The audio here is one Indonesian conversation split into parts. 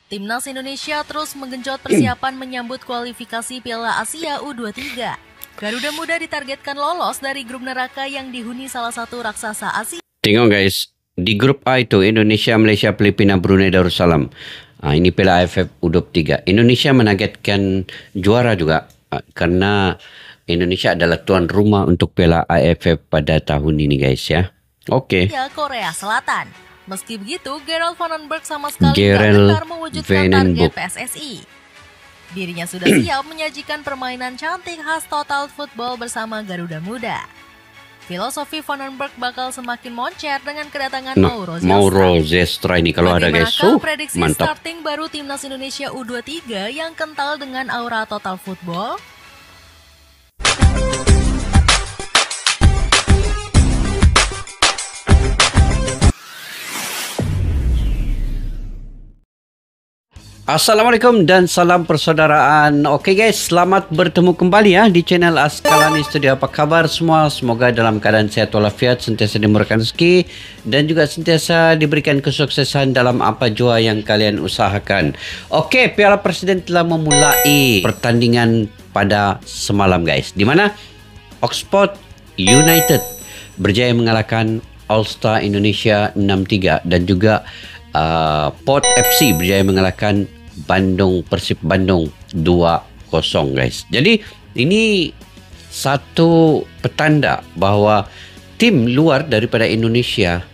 Timnas Indonesia terus menggenjot persiapan menyambut kualifikasi Piala Asia U23. Garuda Muda ditargetkan lolos dari grup neraka yang dihuni salah satu raksasa Asia. Tengok guys, di grup A itu Indonesia, Malaysia, Filipina, Brunei Darussalam. Ini Piala AFF U23. Indonesia menargetkan juara juga karena Indonesia adalah tuan rumah untuk Piala AFF pada tahun ini guys ya. Oke. Ya, Korea Selatan. Meski begitu, Gerald Vandenberg sama sekali tidak gentar mewujudkan target PSSI. Dirinya sudah siap menyajikan permainan cantik khas Total Football bersama Garuda Muda. Filosofi Vandenberg bakal semakin moncer dengan kedatangan Mauro Zestra ini kalau ada guys. Prediksi mantap. Starting baru Timnas Indonesia U23 yang kental dengan aura Total Football? Assalamualaikum dan salam persaudaraan. Oke guys, selamat bertemu kembali ya di channel Askalani Studio. Apa kabar semua? Semoga dalam keadaan sehat walafiat, sentiasa dimurahkan rezeki dan juga sentiasa diberikan kesuksesan dalam apa jua yang kalian usahakan. Oke, Piala Presiden telah memulai pertandingan pada semalam guys, di mana Oxford United berjaya mengalahkan All Star Indonesia 6-3 dan juga Port FC berjaya mengalahkan Persib Bandung 2-0 guys. Jadi ini satu petanda bahawa tim luar daripada Indonesia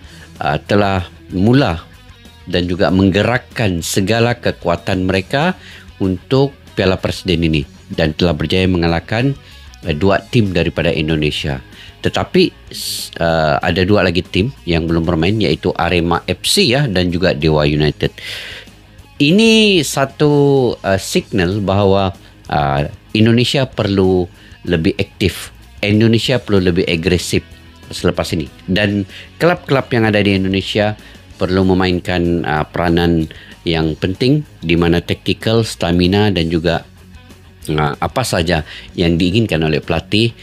telah mula dan juga menggerakkan segala kekuatan mereka untuk Piala Presiden ini dan telah berjaya mengalahkan dua tim daripada Indonesia. Tetapi ada dua lagi tim yang belum bermain, yaitu Arema FC ya dan juga Dewa United. Ini satu signal bahawa Indonesia perlu lebih aktif, Indonesia perlu lebih agresif selepas ini, dan klub-klub yang ada di Indonesia perlu memainkan peranan yang penting di mana taktikal, stamina dan juga apa saja yang diinginkan oleh pelatih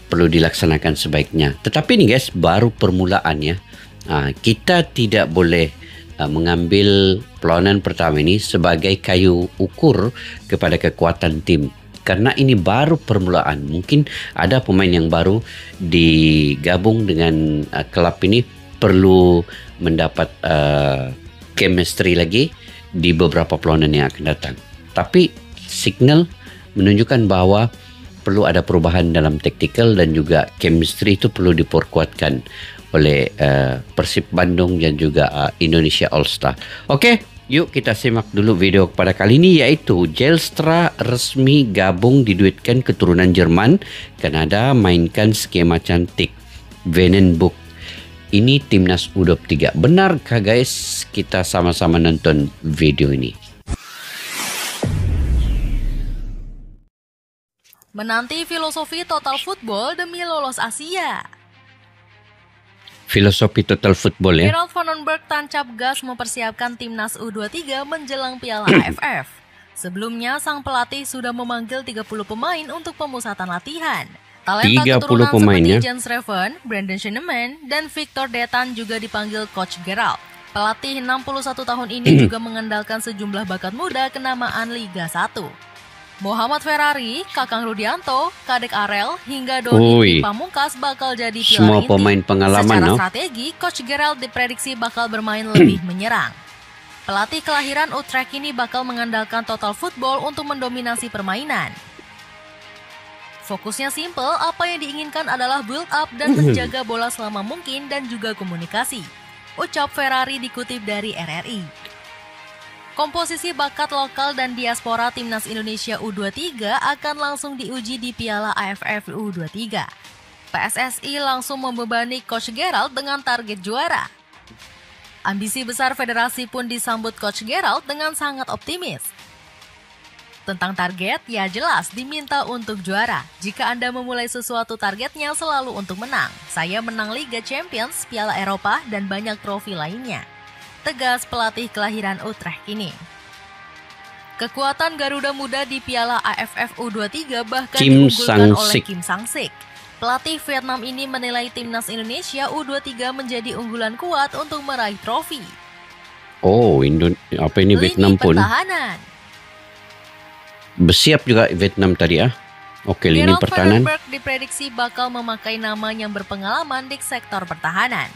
perlu dilaksanakan sebaiknya. Tetapi ini guys, baru permulaan ya. Kita tidak boleh mengambil perlawanan pertama ini sebagai kayu ukur kepada kekuatan tim. Karena ini baru permulaan. Mungkin ada pemain yang baru digabung dengan klub ini perlu mendapat chemistry lagi di beberapa perlawanan yang akan datang. Tapi signal menunjukkan bahawa perlu ada perubahan dalam taktikal dan juga chemistry itu perlu diperkuatkan oleh Persib Bandung dan juga Indonesia All Star. Oke, yuk kita simak dulu video pada kali ini, yaitu Zelstra resmi gabung diduetkan keturunan Jerman. Kanada mainkan skema cantik Vandenberg. Ini Timnas U23. Benarkah guys? Kita sama-sama nonton video ini. Menanti filosofi Total Football demi lolos Asia. Filosofi Total Football ya. Gerald Vandenberg tancap gas mempersiapkan Timnas U23 menjelang Piala AFF. Sebelumnya, sang pelatih sudah memanggil 30 pemain untuk pemusatan latihan. Talenta keturunan seperti ya? Jens Reven, Brandon Schneemann, dan Victor Detan juga dipanggil Coach Gerald. Pelatih 61 tahun ini juga mengandalkan sejumlah bakat muda kenamaan Liga 1. Muhammad Ferrari, Kakang Rudianto, Kadek Arel, hingga Doni Pamungkas bakal jadi pilar semua inti. Pemain pengalaman. Secara strategi, Coach Gerald diprediksi bakal bermain lebih menyerang. Pelatih kelahiran Utrecht ini bakal mengandalkan Total Football untuk mendominasi permainan. Fokusnya simple, apa yang diinginkan adalah build up dan menjaga bola selama mungkin dan juga komunikasi. Ucap Ferrari dikutip dari RRI. Komposisi bakat lokal dan diaspora Timnas Indonesia U23 akan langsung diuji di Piala AFF U23. PSSI langsung membebani Coach Gerald dengan target juara. Ambisi besar federasi pun disambut Coach Gerald dengan sangat optimis. Tentang target, ya jelas diminta untuk juara. Jika Anda memulai sesuatu targetnya selalu untuk menang. Saya menang Liga Champions, Piala Eropa, dan banyak trofi lainnya. Tegas pelatih kelahiran Utrecht ini. Kekuatan Garuda Muda di Piala AFF U23 bahkan diunggulkan oleh Kim Sang-sik. Pelatih Vietnam ini menilai Timnas Indonesia U23 menjadi unggulan kuat untuk meraih trofi. Oh, apa ini Vietnam Lini pun pertahanan. bersiap juga Vietnam tadi ya. Oke, lini Gerald pertahanan. Vandenberg diprediksi bakal memakai nama yang berpengalaman di sektor pertahanan.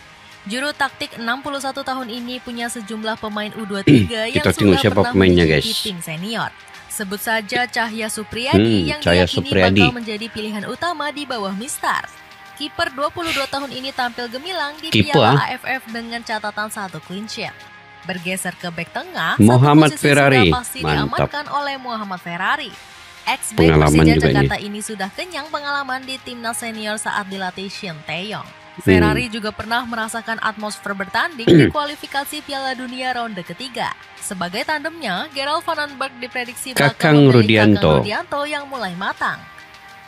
Juru taktik 61 tahun ini punya sejumlah pemain U23 yang Kita tengok sudah siapa pernah pemainnya, menjadi guys. tim senior. Sebut saja Cahya Supriyadi yang Cahya diyakini Supriyadi bakal menjadi pilihan utama di bawah Mistar. Kiper 22 tahun ini tampil gemilang di Kiper, Piala AFF dengan catatan 1 clean sheet. Bergeser ke bek tengah, Muhammad satu posisi Ferrari. sudah pasti Mantap. diamankan oleh Muhammad Ferrari. Ex-back Pengalaman Persija juga Jakarta ini sudah kenyang pengalaman di timnas senior saat dilatih Shin Tae-yong. Ferrari juga pernah merasakan atmosfer bertanding di kualifikasi Piala Dunia ronde ketiga. Sebagai tandemnya, Gerald Vandenberg diprediksi bakal Kakang memilih Rudianto. Kakang Rudianto yang mulai matang.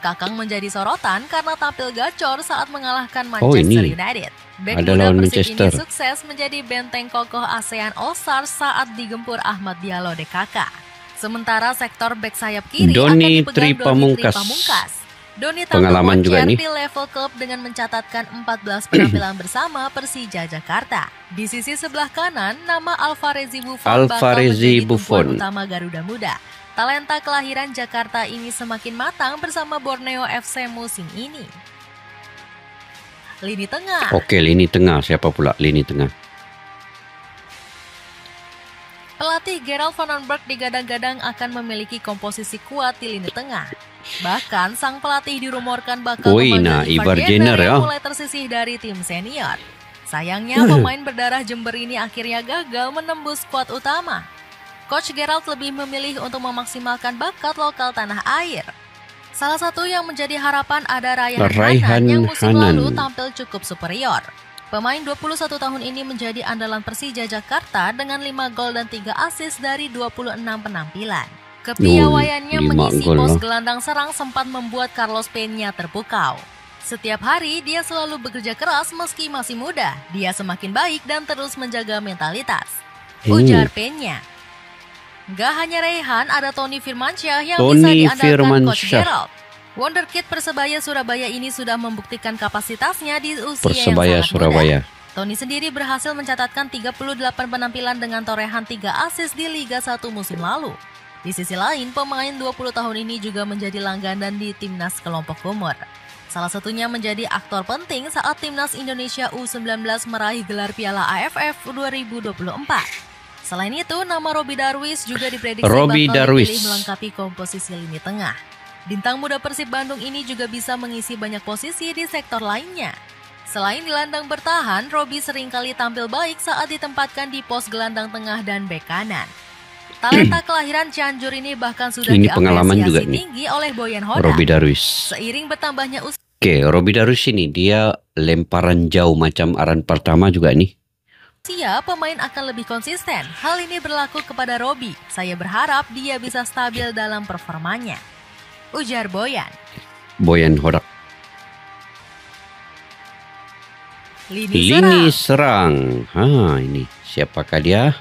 Kakang menjadi sorotan karena tampil gacor saat mengalahkan Manchester ini. United. Bek Ada muda lawan Persib Manchester. ini sukses menjadi benteng kokoh ASEAN All-Stars saat digempur Ahmad Diallo DKK. Sementara sektor bek sayap kiri Doni akan Tri dipegang Doni Tri Pamungkas. Pamungkas. Doni tampil Pengalaman juga moncer nih. di level klub dengan mencatatkan 14 penampilan bersama Persija Jakarta. Di sisi sebelah kanan, nama Alvarezi Buffon bakal Alvarezi menjadi Buffon. tumpuan utama Garuda Muda. Talenta kelahiran Jakarta ini semakin matang bersama Borneo FC musim ini. Lini tengah. Oke, lini tengah. Siapa pula lini tengah? Pelatih Gerald Vandenberg digadang-gadang akan memiliki komposisi kuat di lini tengah. Bahkan sang pelatih dirumorkan bakal memanggil Ivar Jenner Jenner ya. yang mulai tersisih dari tim senior. Sayangnya pemain berdarah Jember ini akhirnya gagal menembus skuad utama. Coach Gerald lebih memilih untuk memaksimalkan bakat lokal tanah air. Salah satu yang menjadi harapan ada Raihan Hanan yang musim lalu tampil cukup superior. Pemain 21 tahun ini menjadi andalan Persija Jakarta dengan 5 gol dan 3 assist dari 26 penampilan. Kepiawaiannya mengisi pos gelandang serang sempat membuat Carlos Peña terpukau. Setiap hari dia selalu bekerja keras meski masih muda. Dia semakin baik dan terus menjaga mentalitas. Ujar Peña. Gak hanya Raihan, ada Tony Firmansyah yang bisa diandalkan Coach Gerald. Wonderkid Persebaya Surabaya ini sudah membuktikan kapasitasnya di usia Persebaya yang sangat Surabaya. muda. Tony sendiri berhasil mencatatkan 38 penampilan dengan torehan 3 assist di Liga 1 musim lalu. Di sisi lain, pemain 20 tahun ini juga menjadi langganan di timnas kelompok umur. Salah satunya menjadi aktor penting saat timnas Indonesia U19 meraih gelar Piala AFF 2024. Selain itu, nama Robby Darwish juga diprediksi bakal dipilih melengkapi komposisi lini tengah. Bintang muda Persib Bandung ini juga bisa mengisi banyak posisi di sektor lainnya. Selain gelandang bertahan, Robby seringkali tampil baik saat ditempatkan di pos gelandang tengah dan bek kanan. Talenta kelahiran Cianjur ini bahkan sudah diapresiasi tinggi oleh Boyan Hoda. Robby Darwish. Seiring bertambahnya usia. Oke, Robby Darwish ini dia lemparan jauh macam aran pertama juga nih. Pemain akan lebih konsisten. Hal ini berlaku kepada Robby. Saya berharap dia bisa stabil dalam performanya. Ujar Boyan. Boyan Hodak. Lini serang. Ini siapakah dia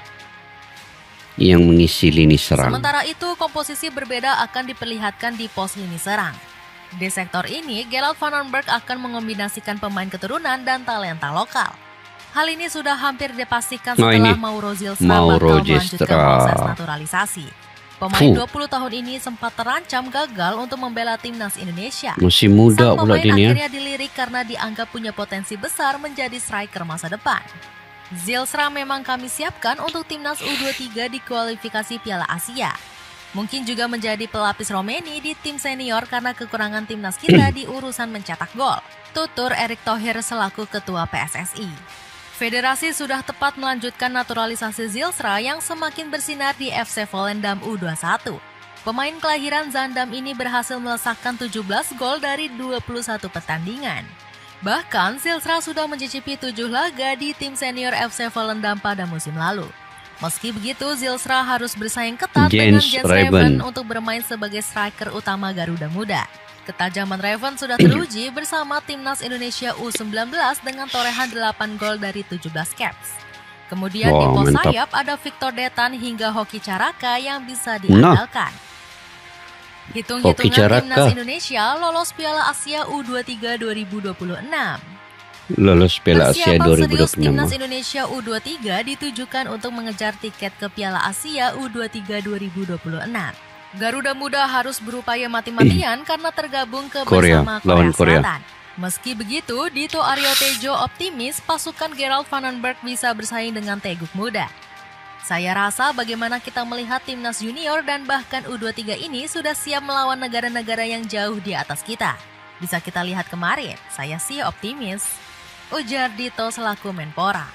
yang mengisi lini serang? Sementara itu, komposisi berbeda akan diperlihatkan di pos lini serang. Di sektor ini, Gerald Vandenberg akan mengombinasikan pemain keturunan dan talenta lokal. Hal ini sudah hampir dipastikan setelah Mauro Zilstra bakal melanjutkan proses naturalisasi. Pemain 20 tahun ini sempat terancam gagal untuk membela timnas Indonesia. Masih muda pula dia. Akhirnya dilirik karena dianggap punya potensi besar menjadi striker masa depan. Zilstra memang kami siapkan untuk timnas U23 di kualifikasi Piala Asia. Mungkin juga menjadi pelapis Romeni di tim senior karena kekurangan timnas kita di urusan mencetak gol. Tutur Erick Thohir selaku ketua PSSI. Federasi sudah tepat melanjutkan naturalisasi Zilstra yang semakin bersinar di FC Volendam U21. Pemain kelahiran Zaandam ini berhasil melesakkan 17 gol dari 21 pertandingan. Bahkan Zilstra sudah mencicipi 7 laga di tim senior FC Volendam pada musim lalu. Meski begitu, Zilstra harus bersaing ketat dengan Jens Raven untuk bermain sebagai striker utama Garuda Muda. Ketajaman Raven sudah teruji bersama timnas Indonesia U19 dengan torehan 8 gol dari 17 caps. Kemudian di pos sayap ada Victor Detan hingga Hoki Caraka yang bisa diandalkan. Hitung-hitungan timnas Indonesia lolos Piala Asia U23 2026. lolos Piala Asia Persiapan serius Timnas 2026. Indonesia U23 ditujukan untuk mengejar tiket ke Piala Asia U23 2026. Garuda Muda harus berupaya mati-matian karena tergabung ke bersama lawan Korea. Selatan. Meski begitu, Dito Aryo Tejo optimis pasukan Gerald Vandenberg bisa bersaing dengan Teguk Muda. Saya rasa bagaimana kita melihat Timnas Junior dan bahkan U23 ini sudah siap melawan negara-negara yang jauh di atas kita. Bisa kita lihat kemarin, saya sih optimis, ujar Dito selaku Menpora.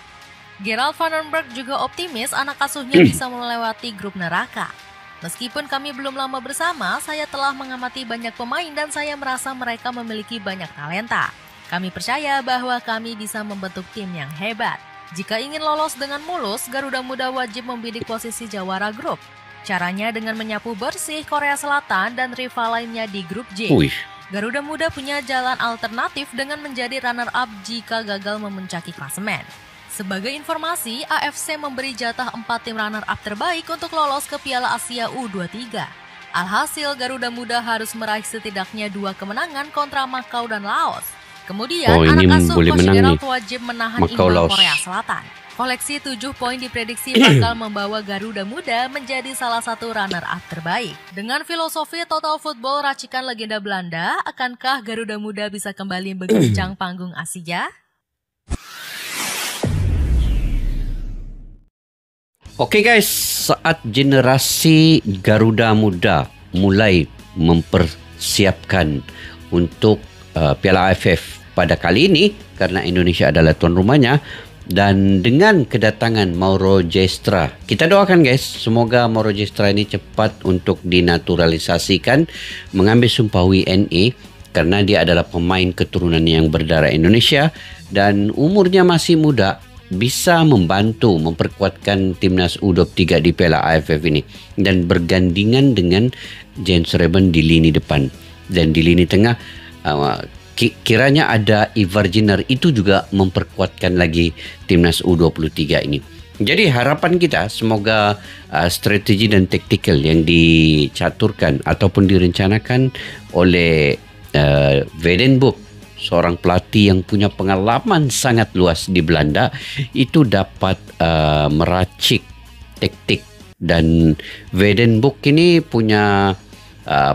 Gerald Vandenberg juga optimis anak asuhnya bisa melewati grup neraka. Meskipun kami belum lama bersama, saya telah mengamati banyak pemain dan saya merasa mereka memiliki banyak talenta. Kami percaya bahwa kami bisa membentuk tim yang hebat. Jika ingin lolos dengan mulus, Garuda Muda wajib membidik posisi jawara grup. Caranya dengan menyapu bersih Korea Selatan dan rival lainnya di grup J. Garuda Muda punya jalan alternatif dengan menjadi runner-up jika gagal memuncaki klasemen. Sebagai informasi, AFC memberi jatah 4 tim runner-up terbaik untuk lolos ke Piala Asia U23. Alhasil, Garuda Muda harus meraih setidaknya 2 kemenangan kontra Makau dan Laos. Kemudian, anak asuh Coach Gerald wajib menahan imbang Korea Selatan. Koleksi 7 poin diprediksi bakal membawa Garuda Muda menjadi salah satu runner-up terbaik. Dengan filosofi total football racikan legenda Belanda, akankah Garuda Muda bisa kembali mengguncang panggung Asia? Oke guys, saat generasi Garuda Muda mulai mempersiapkan untuk Piala AFF pada kali ini karena Indonesia adalah tuan rumahnya, dan dengan kedatangan Mauro Giestra, kita doakan guys, semoga Mauro Giestra ini cepat untuk dinaturalisasikan, mengambil sumpah WNA karena dia adalah pemain keturunan yang berdarah Indonesia dan umurnya masih muda, bisa membantu memperkuatkan timnas U23 di Piala AFF ini dan bergandingan dengan Jens Reben di lini depan dan di lini tengah. Kiranya ada Ivar Jenner, itu juga memperkuatkan lagi timnas U23 ini. Jadi harapan kita semoga strategi dan taktikal yang dicaturkan ataupun direncanakan oleh Vandenberg, seorang pelatih yang punya pengalaman sangat luas di Belanda, itu dapat meracik taktik. Dan Vandenberg ini punya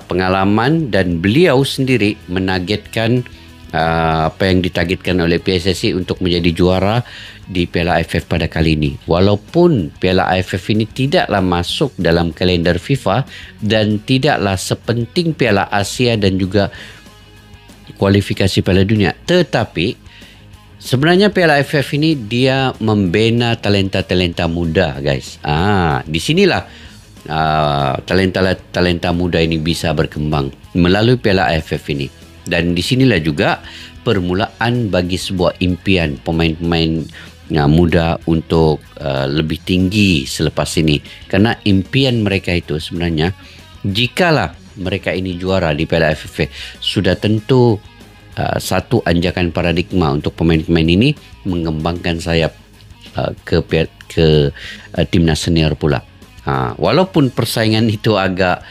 pengalaman dan beliau sendiri menargetkan apa yang ditargetkan oleh PSSI untuk menjadi juara di Piala AFF pada kali ini. Walaupun Piala AFF ini tidaklah masuk dalam kalender FIFA dan tidaklah sepenting Piala Asia dan juga kualifikasi Piala Dunia, tetapi sebenarnya Piala AFF ini dia membina talenta-talenta muda guys. Di sinilah talenta muda ini bisa berkembang melalui Piala AFF ini, dan disinilah juga permulaan bagi sebuah impian pemain-pemain muda untuk lebih tinggi selepas ini, karena impian mereka itu sebenarnya jikalau mereka ini juara di Piala AFF sudah tentu satu anjakan paradigma untuk pemain-pemain ini mengembangkan sayap ke timnas senior pula. Walaupun persaingan itu agak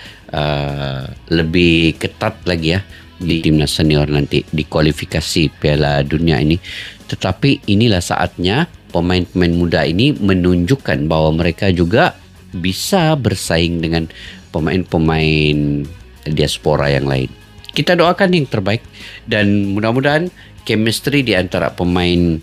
lebih ketat lagi ya di timnas senior nanti di kualifikasi Piala Dunia ini, tetapi inilah saatnya pemain-pemain muda ini menunjukkan bahwa mereka juga bisa bersaing dengan pemain-pemain diaspora yang lain. Kita doakan yang terbaik dan mudah-mudahan chemistry di antara pemain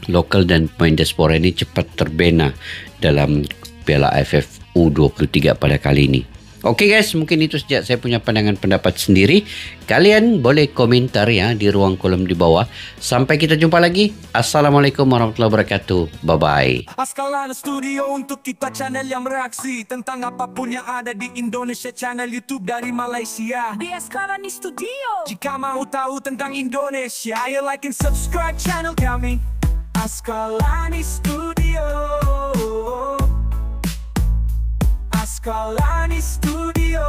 lokal dan pemain diaspora ini cepat terbina dalam Piala AFF U23 pada kali ini. Oke guys, mungkin itu saja saya punya pandangan pendapat sendiri. Kalian boleh komentar ya di ruang kolom di bawah. Sampai kita jumpa lagi. Assalamualaikum warahmatullahi wabarakatuh. Bye-bye. Askalana Studio untuk kita channel yang bereaksi tentang apapun yang ada di Indonesia, channel YouTube dari Malaysia di Askalana Studio. Jika mau tahu tentang Indonesia, ayo like and subscribe channel kami Askalana Studio. Askalana Studio.